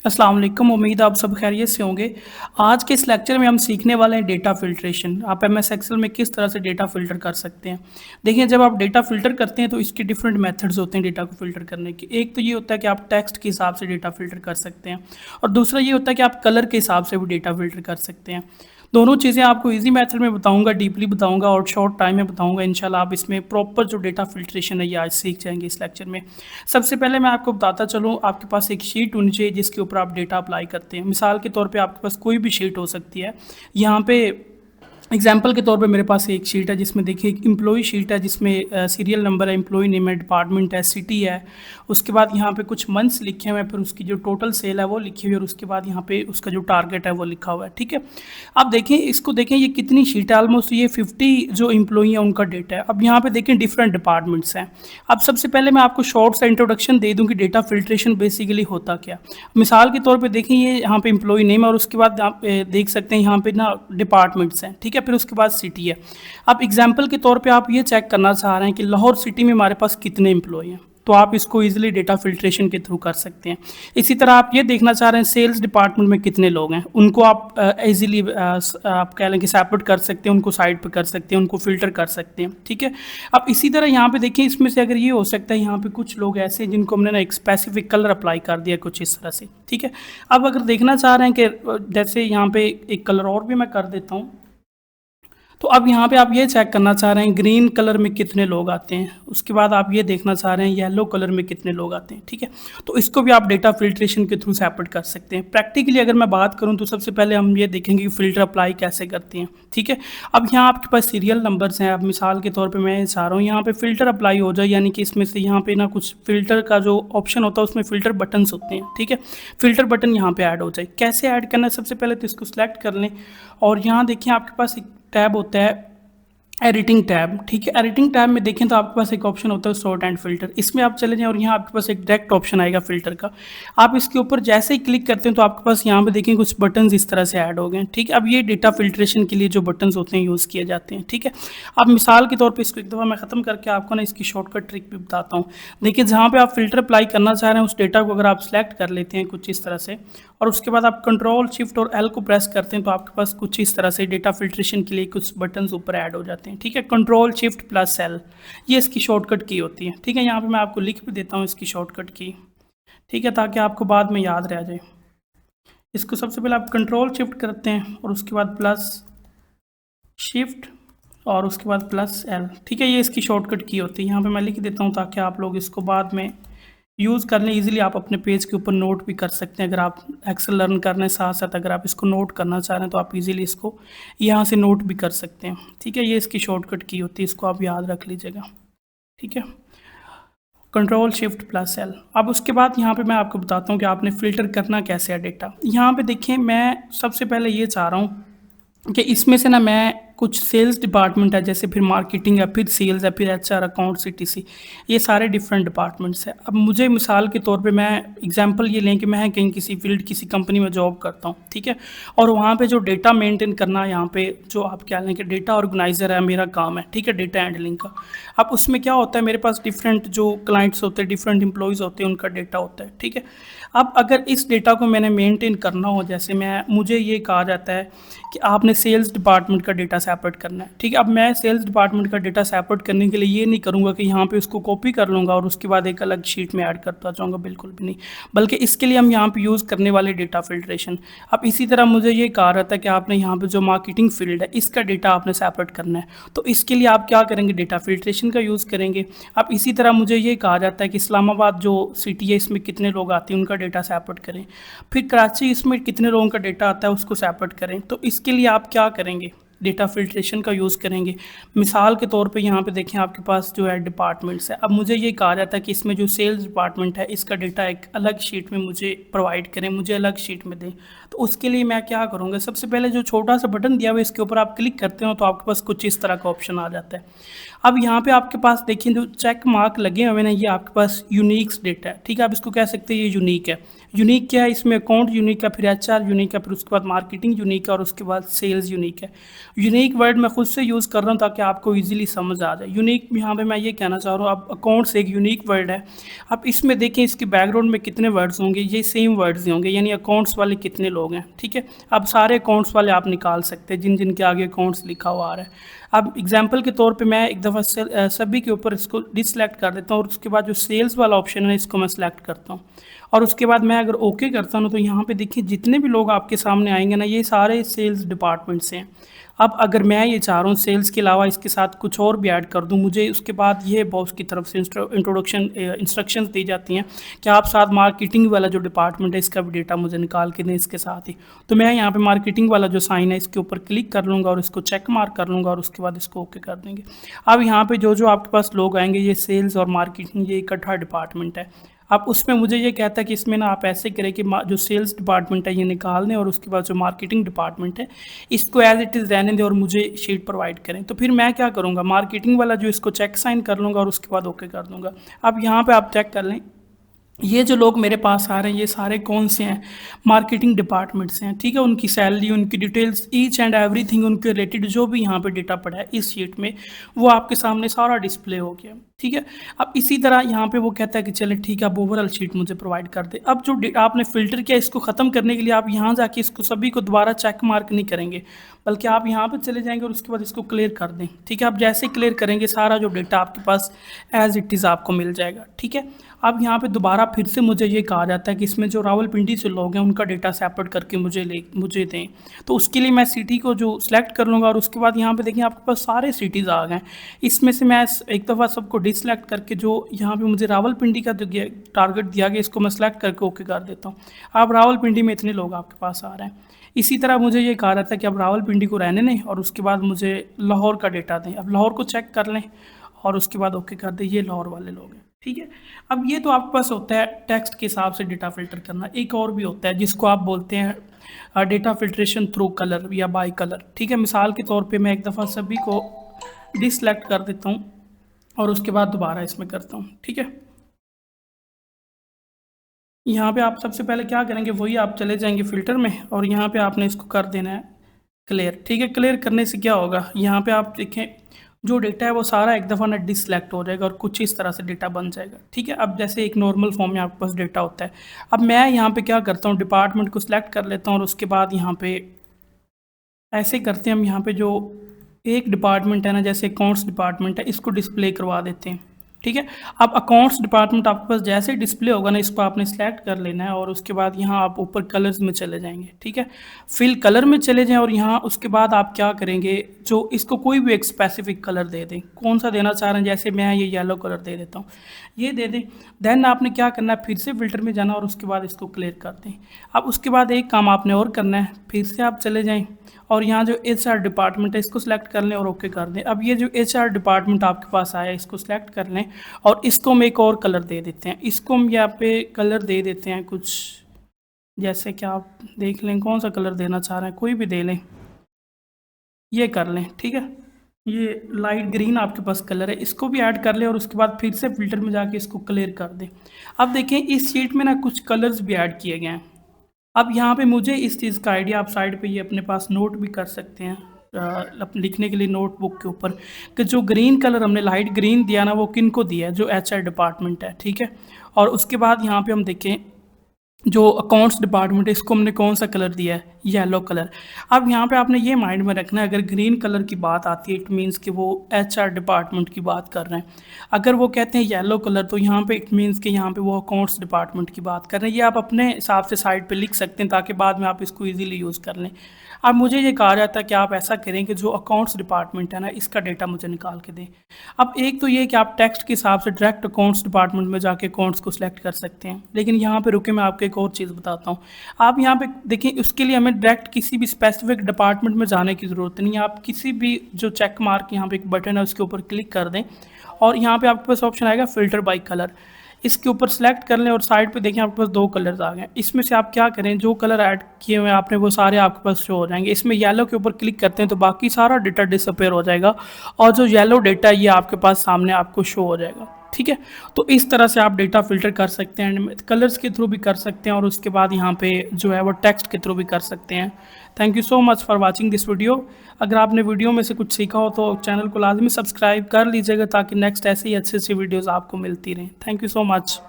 अस्सलाम वालेकुम। उम्मीद आप सब खैरियत से होंगे। आज के इस लेक्चर में हम सीखने वाले हैं डेटा फ़िल्ट्रेशन। आप एमएस एक्सेल में किस तरह से डेटा फ़िल्टर कर सकते हैं। देखिए, जब आप डेटा फ़िल्टर करते हैं तो इसके डिफरेंट मेथड्स होते हैं डेटा को फ़िल्टर करने के। एक तो ये होता है कि आप टेक्स्ट के हिसाब से डेटा फ़िल्टर कर सकते हैं और दूसरा ये होता है कि आप कलर के हिसाब से भी डेटा फ़िल्टर कर सकते हैं। दोनों चीज़ें आपको ईज़ी मेथड में बताऊँगा, डीपली बताऊँगा और शॉर्ट टाइम में बताऊँगा। इंशाल्लाह आप इसमें प्रॉपर जो डेटा फ़िल्ट्रेशन है ये आज सीख जाएँगे इस लेक्चर में। सबसे पहले मैं आपको बताता चलूँ, आपके पास एक शीट होनी चाहिए जिसके ऊपर आप डेटा अप्लाई करते हैं। मिसाल के तौर पे आपके पास कोई भी शीट हो सकती है। यहाँ पे एग्जाम्पल के तौर पे मेरे पास एक शीट है जिसमें देखिए एक एम्प्लॉई शीट है जिसमें सीरियल नंबर है, एम्प्लॉई नेम है, डिपार्टमेंट है, सिटी है। उसके बाद यहाँ पे कुछ मंथ्स लिखे हुए हैं, फिर उसकी जो टोटल सेल है वो लिखी हुई है और उसके बाद यहाँ पे उसका जो टारगेट है वो लिखा हुआ है। ठीक है, अब देखें इसको, देखें ये कितनी शीट है, ऑलमोस्ट ये 50 जो एम्प्लॉई है उनका डेटा है। अब यहाँ पे देखें डिफरेंट डिपार्टमेंट्स हैं। अब सबसे पहले मैं आपको शॉर्ट सा इंट्रोडक्शन दे दूँ कि डेटा फिल्ट्रेशन बेसिकली होता क्या। मिसाल के तौर पे देखें, ये यहाँ पे एम्प्लॉई नेम है और उसके बाद आप देख सकते हैं यहाँ पे ना डिपार्टमेंट्स हैं। ठीक है, फिर उसके बाद सिटी है। अब एग्जाम्पल के तौर पे आप ये चेक करना चाह रहे हैं कि लाहौर सिटी में हमारे पास कितने एम्प्लॉय हैं, तो आप इसको इजीली डेटा फिल्ट्रेशन के थ्रू कर सकते हैं। इसी तरह आप ये देखना चाह रहे हैं सेल्स डिपार्टमेंट में कितने लोग हैं, उनको आप इजीली आप कह लें कि सेपरेट कर सकते हैं, उनको साइड पे कर सकते हैं, उनको फिल्टर कर सकते हैं। ठीक है, अब इसी तरह यहाँ पे देखिए, इसमें से अगर ये हो सकता है यहाँ पे कुछ लोग ऐसे हैं जिनको हमने ना एक स्पेसिफिक कलर अप्लाई कर दिया कुछ इस तरह से। ठीक है, अब अगर देखना चाह रहे हैं कि जैसे यहाँ पे एक कलर और भी मैं कर देता हूँ, तो अब यहाँ पे आप ये चेक करना चाह रहे हैं ग्रीन कलर में कितने लोग आते हैं, उसके बाद आप ये देखना चाह रहे हैं येलो कलर में कितने लोग आते हैं। ठीक है, तो इसको भी आप डेटा फिल्ट्रेशन के थ्रू सेपरेट कर सकते हैं। प्रैक्टिकली अगर मैं बात करूँ तो सबसे पहले हम ये देखेंगे कि फ़िल्टर अप्लाई कैसे करते हैं। ठीक है, अब यहाँ आपके पास सीरियल नंबर्स हैं। अब मिसाल के तौर पर मैं चाह रहा हूँ यहाँ पर फ़िल्टर अप्लाई हो जाए, यानी कि इसमें से यहाँ पे ना कुछ फ़िल्टर का जो ऑप्शन होता है उसमें फ़िल्टर बटन्स होते हैं। ठीक है, फ़िल्टर बटन यहाँ पे ऐड हो जाए। कैसे ऐड करना है, सबसे पहले तो इसको सिलेक्ट कर लें और यहाँ देखिए आपके पास एक टैब होता है एडिटिंग टैब। ठीक है, एडिटिंग टैब में देखें तो आपके पास एक ऑप्शन होता है सॉर्ट एंड फिल्टर। इसमें आप चले जाएं और यहाँ आपके पास एक डायरेक्ट ऑप्शन आएगा फिल्टर का। आप इसके ऊपर जैसे ही क्लिक करते हैं तो आपके पास यहाँ पे देखें कुछ बटन्स इस तरह से ऐड हो गए। ठीक है, अब ये डेटा फिल्ट्रेशन के लिए जो बटन्स होते हैं यूज़ किए जाते हैं। ठीक है, अब मिसाल के तौर पर इसको एक दफ़ा मैं ख़त्म करके आपको ना इसकी शॉर्टकट ट्रिक भी बताता हूँ। देखिए, जहाँ पर आप फिल्टर अप्लाई करना चाह रहे हैं उस डेटा को अगर आप सेलेक्ट कर लेते हैं कुछ इस तरह से और उसके बाद आप कंट्रोल शिफ्ट और एल को प्रेस करते हैं तो आपके पास कुछ इस तरह से डेटा फिल्ट्रेशन के लिए कुछ बटन्स ऊपर ऐड हो जाते हैं। ठीक है, कंट्रोल शिफ्ट प्लस एल ये इसकी शॉर्टकट की होती है। ठीक है, यहाँ पे मैं आपको लिख भी देता हूँ इसकी शॉर्टकट की। ठीक है, ताकि आपको बाद में याद रह जाए। इसको सबसे पहले आप कंट्रोल शिफ्ट करते हैं और उसके बाद प्लस शिफ्ट और उसके बाद प्लस एल। ठीक है, ये इसकी शॉर्टकट की होती है। यहाँ पे मैं लिख देता हूँ ताकि आप लोग इसको बाद में यूज़ कर लें। इजीली आप अपने पेज के ऊपर नोट भी कर सकते हैं। अगर आप एक्सेल लर्न करने साथ साथ अगर आप इसको नोट करना चाह रहे हैं तो आप इजीली इसको यहाँ से नोट भी कर सकते हैं। ठीक है, ये इसकी शॉर्टकट की होती है, इसको आप याद रख लीजिएगा। ठीक है, कंट्रोल शिफ्ट प्लस एल। अब उसके बाद यहाँ पे मैं आपको बताता हूँ कि आपने फ़िल्टर करना कैसे है डेटा। यहाँ पे देखिए, मैं सबसे पहले ये चाह रहा हूँ कि इसमें से ना मैं कुछ सेल्स डिपार्टमेंट है, जैसे फिर मार्केटिंग है, फिर सेल्स है, फिर एचआर, अकाउंट्स, सीटीसी, ये सारे डिफरेंट डिपार्टमेंट्स हैं। अब मुझे मिसाल के तौर पे मैं एग्जांपल ये लें कि मैं कहीं किसी फील्ड किसी कंपनी में जॉब करता हूँ। ठीक है, और वहाँ पे जो डेटा मेंटेन करना, यहाँ पे जो आप क्या लें कि डेटा ऑर्गेनाइजर है मेरा काम है। ठीक है, डेटा हैंडलिंग का। अब उसमें क्या होता है, मेरे पास डिफरेंट जो क्लाइंट्स होते हैं, डिफरेंट एम्प्लॉयज़ होते हैं, उनका डेटा होता है। ठीक है, अब अगर इस डेटा को मैंने मेंटेन करना हो, जैसे मुझे ये कहा जाता है कि आपने सेल्स डिपार्टमेंट का डेटा सेपरेट करना है। ठीक है, अब मैं सेल्स डिपार्टमेंट का डेटा सेपरेट करने के लिए ये नहीं करूँगा कि यहाँ पे उसको कॉपी कर लूँगा और उसके बाद एक अलग शीट में ऐड करता जाऊँगा, बिल्कुल भी नहीं। बल्कि इसके लिए हम यहाँ पे यूज़ करने वाले डेटा फिल्ट्रेशन। अब इसी तरह मुझे ये कहा रहता है कि आपने यहाँ पे जो मार्केटिंग फील्ड है इसका डेटा आपने सेपरेट करना है, तो इसके लिए आप क्या करेंगे, डेटा फिल्ट्रेशन का यूज़ करेंगे। अब इसी तरह मुझे ये कहा जाता है कि इस्लामाबाद जो सिटी है इसमें कितने लोग आते हैं, उनका डेटा सेपरेट करें। फिर कराची, इसमें कितने लोगों का डेटा आता है, उसको सेपरेट करें। तो इसके लिए आप क्या करेंगे, डेटा फिल्ट्रेशन का यूज़ करेंगे। मिसाल के तौर पे यहाँ पे देखें आपके पास जो है डिपार्टमेंट्स है। अब मुझे ये कहा जाता है कि इसमें जो सेल्स डिपार्टमेंट है इसका डेटा एक अलग शीट में मुझे प्रोवाइड करें, मुझे अलग शीट में दें। तो उसके लिए मैं क्या करूँगा, सबसे पहले जो छोटा सा बटन दिया हुआ है इसके ऊपर आप क्लिक करते हो तो आपके पास कुछ इस तरह का ऑप्शन आ जाता है। अब यहाँ पे आपके पास देखिए जो चेक मार्क लगे हुए हैं ना, ये आपके पास यूनिक्स डेटा है, ठीक है। आप इसको कह सकते हैं ये यूनिक है। यूनिक क्या है, इसमें अकाउंट यूनिक है, फिर एचआर यूनिक है, फिर उसके बाद मार्केटिंग यूनिक है और उसके बाद सेल्स यूनिक है। यूनिक वर्ड मैं खुद से यूज़ कर रहा हूँ ताकि आपको ईजिली समझ आ जाए। यूनिक यहाँ पे मैं ये कहना चाह रहा हूँ, अब अकाउंट्स एक यूनिक वर्ड है। अब इसमें देखें इसके बैकग्राउंड में कितने वर्ड्स होंगे, ये सेम वर्ड्स ही होंगे, यानी अकाउंट्स वाले कितने लोग हैं, ठीक है। अब सारे अकाउंट्स वाले आप निकाल सकते हैं जिन जिन के आगे अकाउंट्स लिखा हुआ आ रहा है। अब एग्जांपल के तौर पे मैं एक दफ़ा सभी के ऊपर इसको डिसलेक्ट कर देता हूँ और उसके बाद जो सेल्स वाला ऑप्शन है इसको मैं सेलेक्ट करता हूँ और उसके बाद मैं अगर ओके करता हूँ तो यहाँ पे देखिए जितने भी लोग आपके सामने आएंगे ना, ये सारे सेल्स डिपार्टमेंट से हैं। अब अगर मैं ये चाह रहा हूँ सेल्स के अलावा इसके साथ कुछ और भी ऐड कर दूँ, मुझे उसके बाद ये बॉस की तरफ से इंस्ट्रक्शंस दी जाती हैं कि आप साथ मार्केटिंग वाला जो डिपार्टमेंट है इसका भी डेटा मुझे निकाल के दें इसके साथ ही। तो मैं यहाँ पे मार्केटिंग वाला जो साइन है इसके ऊपर क्लिक कर लूँगा और इसको चेक मार्क कर लूँगा और उसके बाद इसको ओके कर देंगे। अब यहाँ पे जो जो आपके पास लोग आएंगे, ये सेल्स और मार्केटिंग ये इकट्ठा डिपार्टमेंट है। अब उसमें मुझे ये कहता है कि इसमें ना आप ऐसे करें कि जो सेल्स डिपार्टमेंट है ये निकाल दें और उसके बाद जो मार्केटिंग डिपार्टमेंट है इसको एज इट इज़ रहने दें और मुझे शीट प्रोवाइड करें। तो फिर मैं क्या करूँगा, मार्केटिंग वाला जो इसको चेक साइन कर लूँगा और उसके बाद ओके कर दूँगा। अब यहाँ पे आप चेक कर लें, ये जो लोग मेरे पास आ रहे हैं ये सारे कौन से हैं, मार्केटिंग डिपार्टमेंट से हैं, ठीक है। उनकी सैलरी, उनकी डिटेल्स, ईच एंड एवरीथिंग उनके रिलेटेड जो भी यहाँ पे डेटा पड़ा है इस शीट में वो आपके सामने सारा डिस्प्ले हो गया, ठीक है। अब इसी तरह यहाँ पे वो कहता है कि चले ठीक है, अब ओवरऑल शीट मुझे प्रोवाइड कर दे। अब जो आपने फ़िल्टर किया इसको ख़त्म करने के लिए आप यहाँ जाके इसको सभी को दोबारा चेक मार्क नहीं करेंगे, बल्कि आप यहाँ पे चले जाएंगे और उसके बाद इसको क्लियर कर दें, ठीक है। आप जैसे क्लियर करेंगे सारा जो डेटा आपके पास एज इट इज़ आपको मिल जाएगा, ठीक है। अब यहाँ पे दोबारा फिर से मुझे ये कहा जाता है कि इसमें जो रावलपिंडी से लोग हैं उनका डेटा सेपरेट करके मुझे दें। तो उसके लिए मैं सिटी को जो सिलेक्ट कर लूँगा और उसके बाद यहाँ पे देखिए आपके पास सारे सिटीज़ आ गए। इसमें से मैं एक दफ़ा सबको डिसलेक्ट करके जो यहाँ पे मुझे रावलपिंडी का जो टारगेट दिया गया इसको मैं सेलेक्ट करके ओके कर देता हूँ। अब रावलपिंडी में इतने लोग आपके पास आ रहे हैं। इसी तरह मुझे ये कहा जाता है कि अब रावलपिंडी को रहने दें और उसके बाद मुझे लाहौर का डेटा दें। अब लाहौर को चेक कर लें और उसके बाद ओके कर दें, ये लाहौर वाले लोग हैं, ठीक है। अब ये तो आपके पास होता है टेक्स्ट के हिसाब से डेटा फिल्टर करना। एक और भी होता है जिसको आप बोलते हैं डेटा फिल्ट्रेशन थ्रू कलर या बाय कलर, ठीक है। मिसाल के तौर पे मैं एक दफ़ा सभी को डिसलेक्ट कर देता हूँ और उसके बाद दोबारा इसमें करता हूँ, ठीक है। यहाँ पे आप सबसे पहले क्या करेंगे, वही आप चले जाएंगे फ़िल्टर में और यहाँ पे आपने इसको कर देना है क्लियर, ठीक है। क्लियर करने से क्या होगा, यहाँ पे आप देखें जो डेटा है वो सारा एक दफ़ा ना डिसलेक्ट हो जाएगा और कुछ इस तरह से डेटा बन जाएगा, ठीक है। अब जैसे एक नॉर्मल फॉर्म में आपके पास डेटा होता है, अब मैं यहाँ पे क्या करता हूँ, डिपार्टमेंट को सिलेक्ट कर लेता हूँ और उसके बाद यहाँ पे ऐसे करते हैं हम, यहाँ पे जो एक डिपार्टमेंट है ना, जैसे अकाउंट्स डिपार्टमेंट है, इसको डिस्प्ले करवा देते हैं, ठीक है। अब अकाउंट्स डिपार्टमेंट आपके पास जैसे डिस्प्ले होगा ना, इसको आपने सेलेक्ट कर लेना है और उसके बाद यहाँ आप ऊपर कलर्स में चले जाएंगे, ठीक है। फिल कलर में चले जाएं और यहाँ उसके बाद आप क्या करेंगे, जो इसको कोई भी एक स्पेसिफिक कलर दे दें, कौन सा देना चाह रहे हैं, जैसे मैं ये येलो कलर दे देता हूँ, ये दे दें। देन आपने क्या करना है, फिर से फिल्टर में जाना और उसके बाद इसको क्लियर कर दें। अब उसके बाद एक काम आपने और करना है, फिर से आप चले जाएँ और यहाँ जो HR डिपार्टमेंट है इसको सिलेक्ट कर लें और ओके कर दें। अब ये जो HR डिपार्टमेंट आपके पास आया इसको सिलेक्ट कर लें और इसको हम एक और कलर दे देते हैं। इसको हम यहाँ पे कलर दे देते हैं कुछ, जैसे कि आप देख लें कौन सा कलर देना चाह रहे हैं, कोई भी दे लें, ये कर लें, ठीक है। ये लाइट ग्रीन आपके पास कलर है, इसको भी ऐड कर लें और उसके बाद फिर से फिल्टर में जाके इसको क्लियर कर दें। अब देखें इस शीट में ना कुछ कलर्स भी ऐड किए गए हैं। अब यहाँ पे मुझे इस चीज़ का आइडिया, आप साइड पे ये अपने पास नोट भी कर सकते हैं लिखने के लिए नोटबुक के ऊपर, कि जो ग्रीन कलर हमने लाइट ग्रीन दिया ना वो किन को दिया है, जो HR डिपार्टमेंट है, ठीक है। और उसके बाद यहाँ पे हम देखें जो अकाउंट्स डिपार्टमेंट है इसको हमने कौन सा कलर दिया है, येलो कलर। अब यहाँ पे आपने ये माइंड में रखना है, अगर ग्रीन कलर की बात आती है इट मीन्स कि वो HR डिपार्टमेंट की बात कर रहे हैं। अगर वो कहते हैं येलो कलर तो यहाँ पे इट मीन्स कि यहाँ पे वो अकाउंट्स डिपार्टमेंट की बात कर रहे हैं। ये आप अपने हिसाब से साइड पे लिख सकते हैं ताकि बाद में आप इसको इजीली यूज़ कर लें। अब मुझे ये कहा जाता है कि आप ऐसा करें कि जो अकाउंट्स डिपार्टमेंट है ना इसका डेटा मुझे निकाल के दें। अब एक तो ये कि आप टेक्स्ट के हिसाब से डायरेक्ट अकाउंट्स डिपार्टमेंट में जाके अकाउंट्स को सिलेक्ट कर सकते हैं, लेकिन यहाँ पे रुके मैं आपको एक और चीज़ बताता हूँ। आप यहाँ पे देखें, उसके लिए हमें डायरेक्ट किसी भी स्पेसिफिक डिपार्टमेंट में जाने की ज़रूरत नहीं है। आप किसी भी जो चेक मार्क यहाँ पे एक बटन है उसके ऊपर क्लिक कर दें और यहाँ पे आपके पास ऑप्शन आएगा फ़िल्टर बाय कलर। इसके ऊपर सेलेक्ट कर लें और साइड पे देखें आपके पास 2 कलर्स आ गए। इसमें से आप क्या करें, जो कलर ऐड किए हुए हैं आपने वो सारे आपके पास शो हो जाएंगे। इसमें येलो के ऊपर क्लिक करते हैं तो बाकी सारा डेटा डिसअपेयर हो जाएगा और जो येलो डेटा ये आपके पास सामने आपको शो हो जाएगा। ठीक है, तो इस तरह से आप डेटा फिल्टर कर सकते हैं, कलर्स के थ्रू भी कर सकते हैं और उसके बाद यहाँ पे जो है वो टेक्स्ट के थ्रू भी कर सकते हैं। Thank you so much for watching this video. अगर आपने वीडियो में से कुछ सीखा हो तो चैनल को लाजमी सब्सक्राइब कर लीजिएगा ताकि नेक्स्ट ऐसे ही अच्छी वीडियोज़ आपको मिलती रहें। Thank you so much.